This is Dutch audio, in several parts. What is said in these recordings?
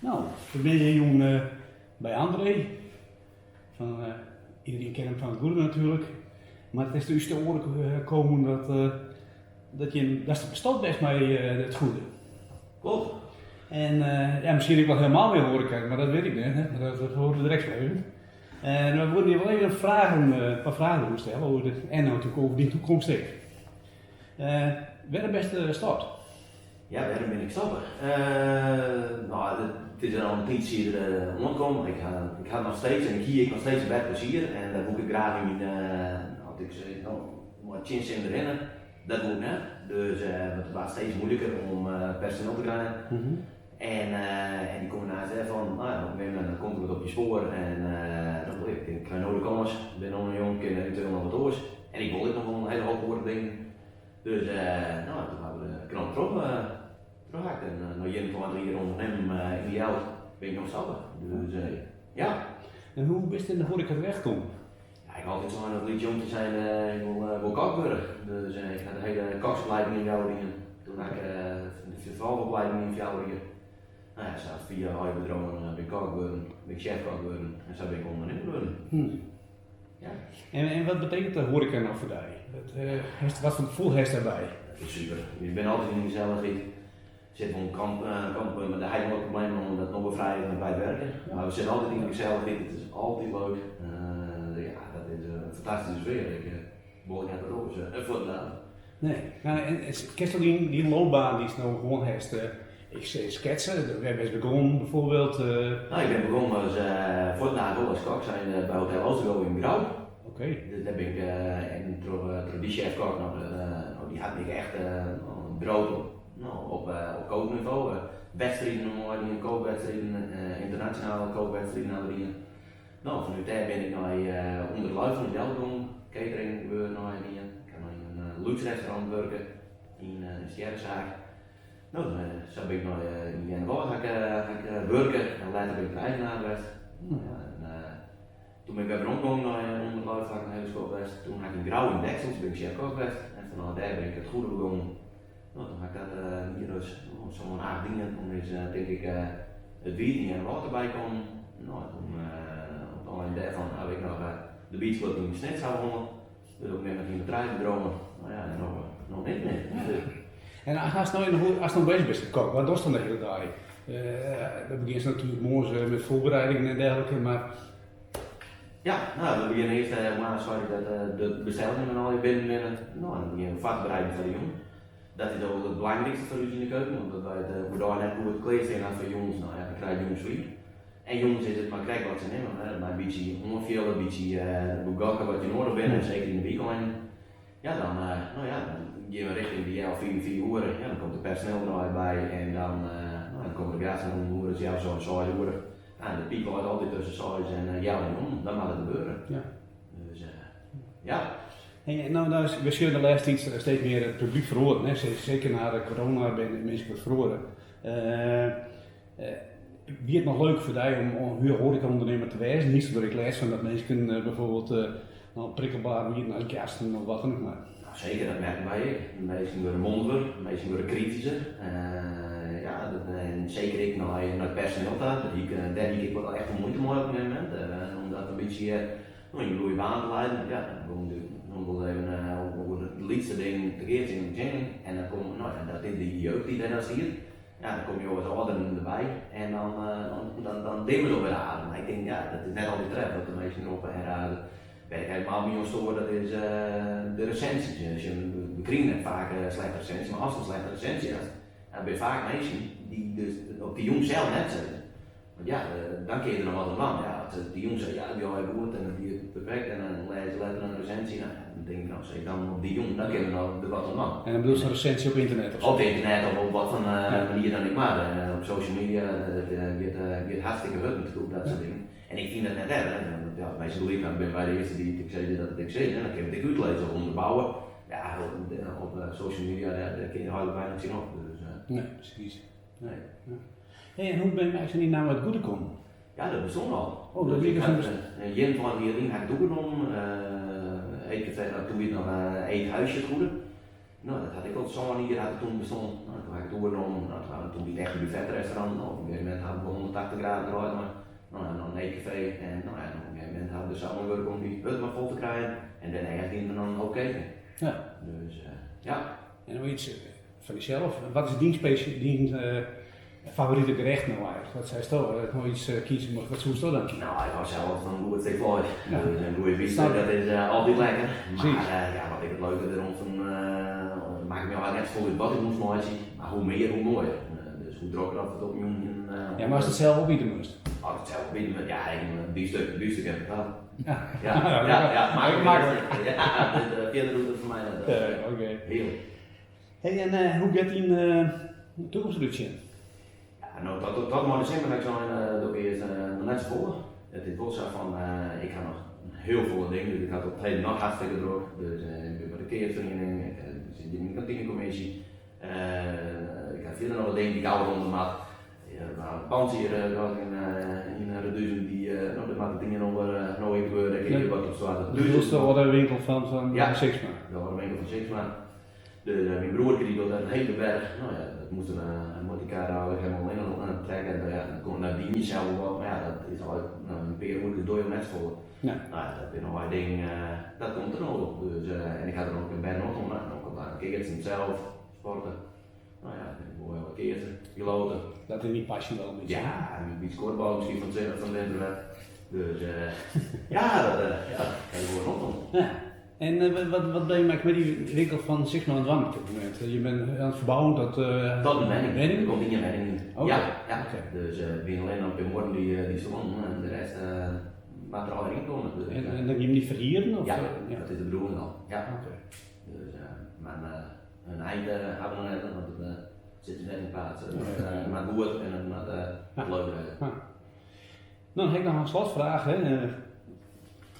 Nou, dan ben je jong bij André. Iedereen kent hem van het goede natuurlijk. Maar het is dus te oren gekomen dat je gestopt bent bij het goede. Klopt. En misschien ik wel helemaal weer horen kan, maar dat weet ik niet. Hè? Maar dat horen we direct even. En we willen je wel even een paar vragen doen stellen over en natuurlijk over die toekomst. Waar best start? Ja, waarom ben ik stoppen? Het is al een tijdje hier omgekomen. Ik ga nog steeds en ik nog steeds bij plezier. En dat moet ik graag in mijn chins in rennen. Dat moet net. Dus het wordt steeds moeilijker om personeel te krijgen. En die combinatie van, op een gegeven moment dan komt het op je spoor en ik ga nodig anders, ik ben nog een jong kind en ik wil nog wat oors. En ik wil nog wel een hele hoop woorden dingen. Dus toen hebben we de knop erop gehakt en nog jeden van wat hier ondernemen in die auto ben ik nog stappen. Dus ja. En hoe bist je in de horeca terechtgekomen? Ja, ik had altijd zo aan het liedje om te zijn, ik wil kakburg. Dus ik had de hele kaksopleiding in Jouweringen. Toen had ik de vervalopleiding in Jouweringen. Nou ja, zelfs 4 jaar bedrogen ben ik kok geworden, ben ik chef kok geworden en zo ben ik ondernemer geworden. Ja. En wat betekent de horeca nou voor jou? Wat voor gevoel heeft daarbij? Dat is super. Ik ben altijd in die gezelligheid. Ik zit op een kamp, maar daar heb je ook problemen om dat nog bevrijden bij het werken. Ja. Maar we zitten altijd in die gezelligheid, het is altijd leuk. Dat is een fantastische sfeer. Ik wil net roze vandaan. Nee, nou, en Kessel die loopbaan die is nou gewoon heeft. Ik schetsen, we hebben begonnen bijvoorbeeld. Ik ben begonnen als voortnagel als kok zijn bij Hotel Oosterlo in Grauw. Oké. Dus daar ben ik door die chef kok die had me echt brood op kookniveau. Wedstrijden, die kookwedstrijden, internationale kookwedstrijden aan de dingen. Nou, vanuit daar ben ik naar onder de luid van het Jelgong, catering naar dingen. Ik kan in een luxe restaurant werken, in een sterrenzaak. Nou, zo ben ik nog in januari ga ik werken en later ben ik de eigenaar geweest. Toen ben ik weer rondgegaan naar onderluid van een hele school geweest. Toen ga ik in Grauw in Deksels, ben ik chef kok geweest. En vanuit daar ben ik het goede begonnen. Nou, toen ga ik dat hier dus zo'n 8 dingen. Toen is denk ik het wiet en water bij komen. Nou, toen op daarvan heb ik nog de beachclub in Snit zou gewonnen. Dus ook net met die bedrijf bedromen. Nou ja, en nog niet meer. En als je nou bezig bent met koken, wat doe je dan de hele dag? Dat begint natuurlijk morgen met voorbereidingen en dergelijke, maar... Ja, we beginnen eerst dat de bestellingen al je binnen. Nou, dan begin je vakbereiding voor de jongen. Dat is ook het belangrijkste voor u in de keuken, want we daar net hoe het kleed zijn voor jongens, nou ja, dan krijg je jongens vrij. En jongens is het maar kijk wat ze nemen, maar een beetje ongeveer, een beetje boegakken wat je nodig bent, zeker in de weekend. Ja, dan gaan we richting de 4 uur, ja, dan komt de personeel er bij en dan komen de gasten om uur, dus zo'n 6 uur. De piek wordt altijd tussen size en jou en om, dan mag het gebeuren. Ja. Dus ja. Hey, nou we zien de laatste tijd steeds meer het publiek verhoren, hè? Zeker na de corona ben mensen wat verhoren. Wie het nog leuk voor jou om huur horecaondernemer te wezen? Niet zodat ik lees van dat mensen bijvoorbeeld prikkelbaar wie naar gasten of wat dan ook maar. Nou, zeker, dat merken wij. De meesten worden mondiger, de meesten worden kritischer. En zeker ik naar het personeel daar ik wel echt een moeite mee op het moment. Om dat een beetje in je goede baan te leiden. Ja, dan wil even over het liefste ding te eerst in de beginning. En dan komt dat is de jeugd die daar ziet. Ja, dan kom je wat ouderen erbij en dan dimmen ze op weer adem. Ik denk, ja, dat is net al die trap dat de meesten erop herraden. Werk helemaal niet ons door, dat is de recensies. Dus we krijgen vaak slechte recensies, maar als je een slechte recensie hebt, dan ben je vaak mensen die dus op die jong zelf net zetten. Want ja, dan kun je er nog wat aan. Ja, die jong zegt, ja, die hebben goed en die is perfect en dan lezen letter een recensie. Nou, dan denk ik, nou zeg dan op die jong, dan kun je er nog wat aan. En dan bedoel je een recensie op internet of zo? Op internet of op wat voor manier dan ik maar. Op social media, het hartstikke hut natuurlijk, dat soort dingen. En ik vind dat net erg. Ja, meestal doe ik dan, ben bij de eerste die ik zei dat ik zei. En dan kun je het uitlezen of onderbouwen. Ja, op social media, daar kun je hartelijk weinig zien op. Dus, nee, precies. Nee. Ja. Hey, en hoe ben je eigenlijk niet naar het goede komen? Ja, dat bestond al. Oh, dat weet ik dus. Jen van hierin had ik toegenomen. Ik heb toen weer nog één huisje het goede. Nou, dat had ik al zo'n hier had ik toen bestond. Nou, toen had ik toegenomen. Nou, toen die echt een buffetrestaurant. Nou, op een gegeven moment hadden we 80 graden draait, maar dan een café en nou ja, op een gegeven moment hadden we samen werk om die hut maar vol te krijgen en daarna gingen we dan ook kijken. Ja. Dus ja. En nog iets van jezelf. Wat is dienst favoriete gerecht nou eigenlijk? Wat zei je toch? Nog iets kiezen, maar wat zoest dan? Nou, ik hou zelf van een goed stuk vlees. Ja. Dus een goede biefstuk, dat is altijd lekker. Precies. Maar ja, wat ik het leuke erom van, maakt me wel net vol uit wat ik moest maken, maar hoe meer, hoe mooier. Dus hoe drokker dat het op je Ja, maar als het zelf opbieden moest. als het zelf bieden met, ja, een biefstuk heb ik wel. Ja, Ja, makkelijk. Ja, de vierde route voor mij. Oké. Heerlijk. Hey, en hoe gaat die toekomstdrukje? Ja, nou, tot maar december heb ik zo'n doe ik eerst nog net voor. Het is wel zo van, ik ga nog heel veel dingen, dus ik had op de hele nacht hartstikke druk. Dus ik ben bij de keervereniging, ik zit in de kantinecommissie. Ik heb verder nog wat dingen die ik ouder onder maat. Een pand hier was in Reduzen, die nou, de maat dingen nog even gebeuren. Ik heb wat op zwarte Dus dat is toch wel de winkel van Ja. Sixma? Dat was een winkel van Sixma. Mijn broertje die wilde een hele berg, nou ja, dat moest moet ik eigenlijk helemaal in aan het trekken. En ja, dan kon naar die zelf wat, maar ja, dat is al een periode door je net voor. Ja. Nou, dat is nog een ding, dat komt er nog op. Dus, en ik had er ook een band nog om, dan kon daar een keertje zelf sporten. Nou ja, ik heb wel een keertje geloten. Dat is niet passie wel een beetje. Ja, en een beetje scorebal misschien van de internet. Dus ja, dat kan je gewoon opdoen. Ja. En wat ben je met die winkel van Sixma aan het wangen op dit moment? Je bent aan het verbouwen tot... Tot een wedding. Wedding? Er komt niet een wedding. Oké. Ja. Oké. Dus ik ben alleen op de morgen die salon en de rest mag er al in komen. Dus, En dat je hem niet verhieren? Of, ja, dat is de bedoeling al. Ja. Oké. Dus, maar een eind hebben we nog net, want het zit er net in plaats. Het maakt goed en het maakt leuk. Dan heb ik nog een slotvraag. Hè.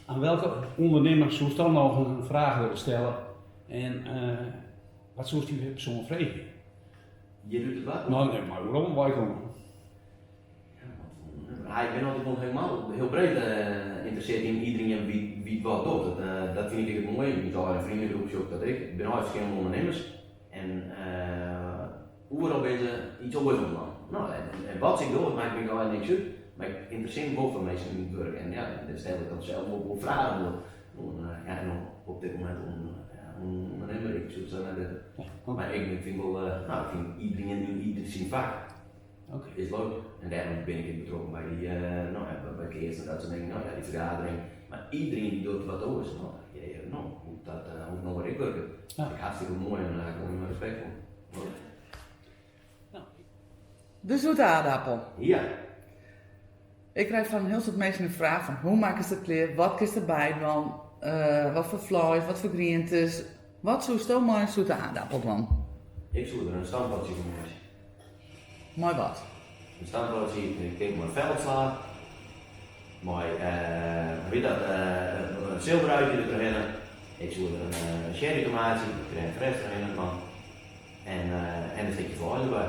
Aan welke ondernemer zou je dan nog een vraag willen stellen? En wat zou je persoonlijk vragen? Je doet het wat? Nou, nee, maar waarom? Waar komen? Ik ben altijd gewoon helemaal heel breed geïnteresseerd in iedereen wie het wat doet. Dat vind ik het mooi. Ik ben al een vriendengroepje ook dat ik ben al verschillende ondernemers. En overal ben ze iets op van plan. Nou, en wat ik doe, maakt me gewoon niks uit. Maar ik interesseer me wel van mensen in het werk. En ja, dan stel ik dan zelf op vragen. Ja, en op dit moment ondernemer ik zo naar de. Maar ik vind wel, nou, ik vind iedereen in ieder zijn vak. Oké. Is leuk. En daarom ben ik betrokken bij die, nou ja, bij keers en dat soort dingen, nou ja, die vergadering. Maar iedereen die doet wat anders, nou, nou moet nog wat ik werken. Ja. Ik hartstikke mooi en daar kom je met respect voor. De zoete aardappel. Ja. Ik krijg van heel veel mensen de vraag van hoe maken ze het kleer, wat is erbij dan, wat voor vlees, wat voor groentes, wat zou je mooi een zoete aardappel dan? Ik zoek er een standpadje voor mij. Mooi wat. Een standpadje, ik kijk mijn veldsla. Mooi, weet dat, een zilveruitje erin. Ik zoek er een sherry tomaatje, ik krijg een fres erin. En een stukje vlees erbij.